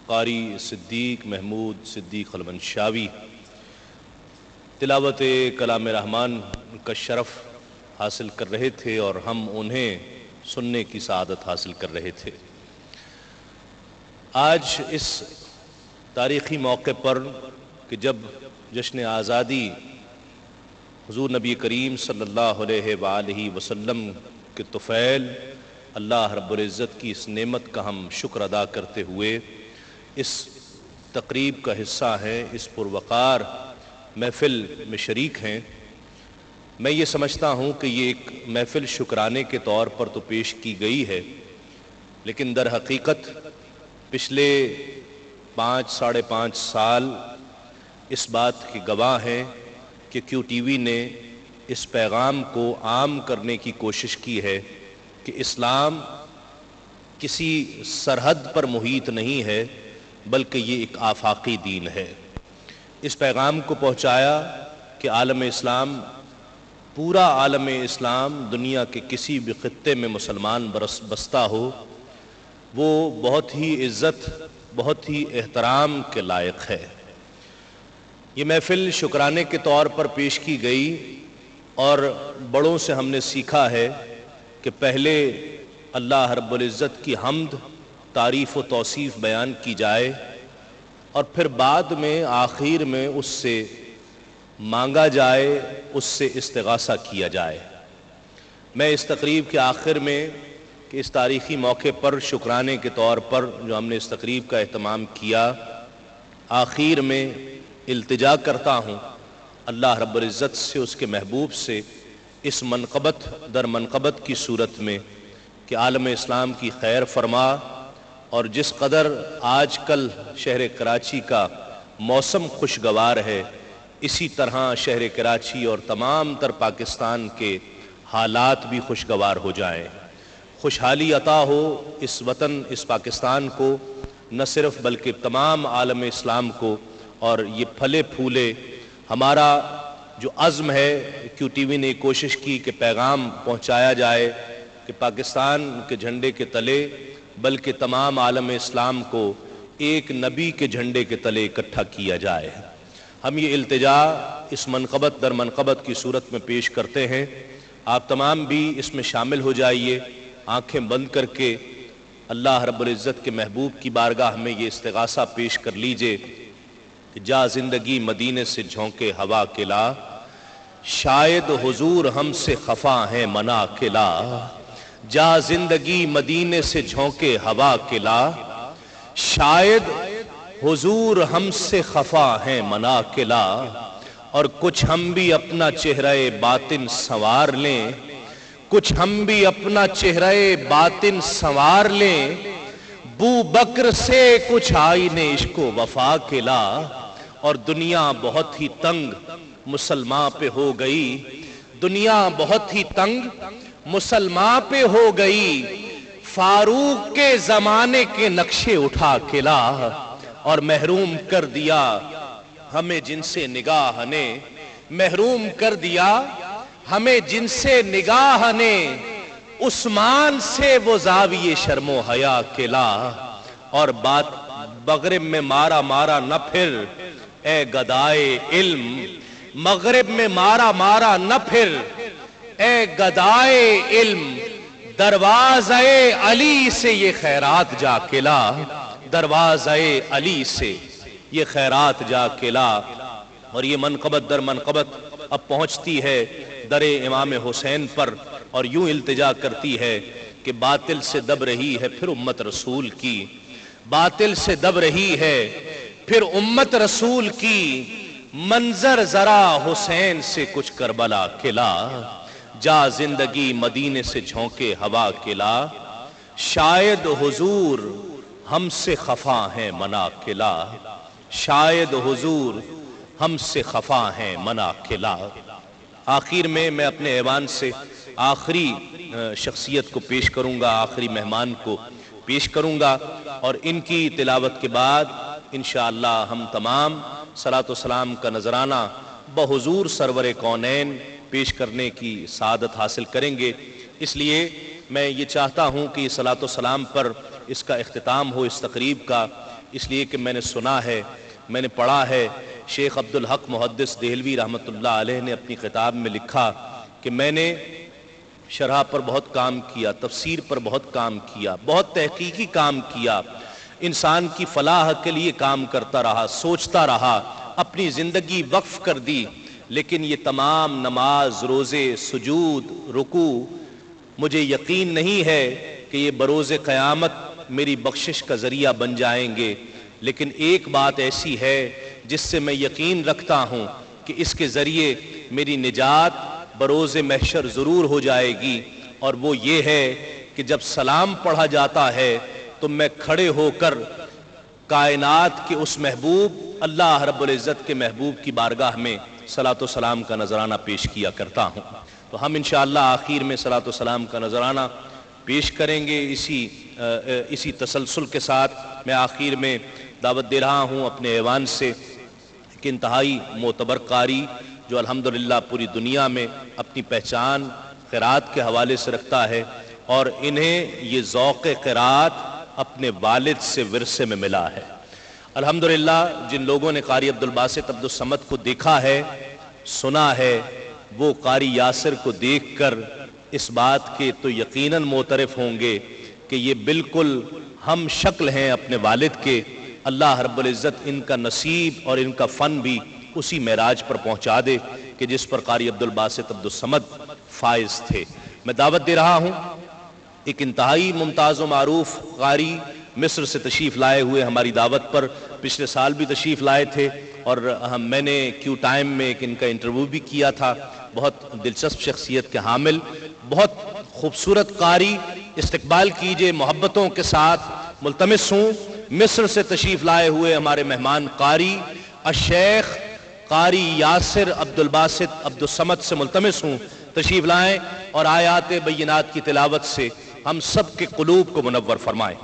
قاری صدیق محمود صدیق المنشاوی تلاوت کلام رحمان کا شرف حاصل کر رہے تھے اور ہم انہیں سننے کی سعادت حاصل کر رہے تھے۔ آج اس تاریخی موقع پر کہ جب جشن آزادی حضور نبی کریم صلی اللہ علیہ وآلہ وسلم کے طفیل اللہ رب العزت کی اس نعمت کا ہم شکر ادا کرتے ہوئے اس تقریب کا حصہ ہیں، اس پروقار محفل میں شریک ہیں، میں یہ سمجھتا ہوں کہ یہ ایک محفل شکرانے کے طور پر تو پیش کی گئی ہے، لیکن در حقیقت پچھلے 5 – 5.5 سال اس بات کے گواہ ہیں کہ کیو ٹی وی نے اس پیغام کو عام کرنے کی کوشش کی ہے کہ اسلام کسی سرحد پر محیط نہیں ہے بلکہ یہ ایک آفاقی دین ہے۔ اس پیغام کو پہنچایا کہ عالم اسلام، پورا عالم اسلام دنیا کے کسی بھی خطے میں مسلمان بستا ہو، وہ بہت ہی عزت، بہت ہی احترام کے لائق ہے۔ یہ محفل شکرانے کے طور پر پیش کی گئی اور بڑوں سے ہم نے سیکھا ہے کہ پہلے اللہ رب العزت کی حمد، تعریف و توصیف بیان کی جائے اور پھر بعد میں آخر میں اس سے مانگا جائے، اس سے استغاثہ کیا جائے۔ میں اس تقریب کے آخر میں کہ اس تاریخی موقع پر شکرانے کے طور پر جو ہم نے اس تقریب کا اہتمام کیا، آخر میں التجا کرتا ہوں اللہ رب العزت سے، اس کے محبوب سے، اس منقبت در منقبت کی صورت میں کہ عالم اسلام کی خیر فرما، اور جس قدر آج کل شہر کراچی کا موسم خوشگوار ہے، اسی طرح شہر کراچی اور تمام تر پاکستان کے حالات بھی خوشگوار ہو جائیں، خوشحالی عطا ہو اس وطن، اس پاکستان کو، نہ صرف بلکہ تمام عالم اسلام کو، اور یہ پھلے پھولے ہمارا جو عزم ہے۔ کیو ٹی وی نے کوشش کی کہ پیغام پہنچایا جائے کہ پاکستان کے جھنڈے کے تلے بلکہ تمام عالم اسلام کو ایک نبی کے جھنڈے کے تلے اکٹھا کیا جائے۔ ہم یہ التجا اس منقبت در منقبت کی صورت میں پیش کرتے ہیں، آپ تمام بھی اس میں شامل ہو جائیے، آنکھیں بند کر کے اللہ رب العزت کے محبوب کی بارگاہ میں یہ استغاثہ پیش کر لیجئے کہ جا زندگی مدینے سے جھونکے ہوا کے لا، شاید حضور ہم سے خفا ہیں منا کے لا، جا زندگی مدینے سے جھونکے ہوا کے لا، شاید حضور ہم سے خفا ہیں منا کے لا، اور کچھ ہم بھی اپنا چہرہ باطن سنوار لیں، کچھ ہم بھی اپنا چہرہ باطن سنوار لیں، بو بکر سے کچھ آئینے عشق و وفا کے لا، اور دنیا بہت ہی تنگ مسلمان پہ ہو گئی، دنیا بہت ہی تنگ مسلمان پہ ہو گئی، فاروق کے زمانے کے نقشے اٹھا کے لا، اور محروم کر دیا ہمیں جن سے نگاہ نے، محروم کر دیا ہمیں جن سے نگاہ نے، عثمان سے وہ زاویے شرم و حیا کے لا، اور بات مغرب میں مارا مارا نہ پھر اے گدائے علم، مغرب میں مارا مارا نہ پھر اے گدائے علم، دروازہ علی سے یہ خیرات جا کے لا، دروازہ علی سے یہ خیرات جا کے لا۔ اور یہ منقبت در منقبت اب پہنچتی ہے در امام حسین پر، اور یوں التجا کرتی ہے کہ باطل سے دب رہی ہے پھر امت رسول کی، باطل سے دب رہی ہے پھر امت رسول کی، منظر ذرا حسین سے کچھ کربلا کے لا، جا زندگی مدینے سے جھونکے ہوا کے لا، شاید حضور ہم سے خفا ہیں منا کے لا، شاید حضور ہم سے خفا ہیں منا کے لا۔ آخر میں اپنے ایوان سے آخری شخصیت کو پیش کروں گا، آخری مہمان کو پیش کروں گا، اور ان کی تلاوت کے بعد انشاءاللہ ہم تمام صلاۃ و سلام کا نذرانہ بحضور سرور کونین پیش کرنے کی سعادت حاصل کریں گے۔ اس لیے میں یہ چاہتا ہوں کہ صلاۃ و سلام پر اس کا اختتام ہو، اس تقریب کا، اس لیے کہ میں نے سنا ہے، میں نے پڑھا ہے، شیخ عبدالحق محدث دہلوی رحمۃ اللہ علیہ نے اپنی کتاب میں لکھا کہ میں نے شرح پر بہت کام کیا، تفسیر پر بہت کام کیا، بہت تحقیقی کام کیا، انسان کی فلاح کے لیے کام کرتا رہا، سوچتا رہا، اپنی زندگی وقف کر دی، لیکن یہ تمام نماز، روزے، سجود، رکوع مجھے یقین نہیں ہے کہ یہ بروز قیامت میری بخشش کا ذریعہ بن جائیں گے، لیکن ایک بات ایسی ہے جس سے میں یقین رکھتا ہوں کہ اس کے ذریعے میری نجات بروز محشر ضرور ہو جائے گی، اور وہ یہ ہے کہ جب سلام پڑھا جاتا ہے تو میں کھڑے ہو کر کائنات کے اس محبوب اللہ رب العزت کے محبوب کی بارگاہ میں صلاۃ و سلام کا نذرانہ پیش کیا کرتا ہوں۔ تو ہم انشاءاللہ آخر میں صلاۃ و سلام کا نذرانہ پیش کریں گے۔ اسی تسلسل کے ساتھ میں آخر میں دعوت دے رہا ہوں اپنے ایوان سے کہ انتہائی معتبر قاری جو الحمدللہ پوری دنیا میں اپنی پہچان قرات کے حوالے سے رکھتا ہے، اور انہیں یہ ذوق قرات اپنے والد سے ورثے میں ملا ہے۔ الحمدللہ جن لوگوں نے قاری عبدالباسط عبدالصمد کو دیکھا ہے، سنا ہے، وہ قاری یاسر کو دیکھ کر اس بات کے تو یقیناً معترف ہوں گے کہ یہ بالکل ہم شکل ہیں اپنے والد کے۔ اللہ رب العزت ان کا نصیب اور ان کا فن بھی اسی معراج پر پہنچا دے کہ جس پر قاری عبدالباسط عبدالصمد فائز تھے۔ میں دعوت دے رہا ہوں ایک انتہائی ممتاز و معروف قاری مصر سے تشریف لائے ہوئے ہماری دعوت پر پچھلے سال بھی تشریف لائے تھے، اور میں نے کیو ٹائم میں ایک ان کا انٹرویو بھی کیا تھا۔ بہت دلچسپ شخصیت کے حامل، بہت خوبصورت قاری، استقبال کیجئے محبتوں کے ساتھ۔ ملتمس ہوں مصر سے تشریف لائے ہوئے ہمارے مہمان قاری الشیخ قاری یاسر عبدالباسط عبدالصمد سے ملتمس ہوں تشریف لائیں اور آیات بینات کی تلاوت سے ہم سب کے قلوب کو منور فرمائیں۔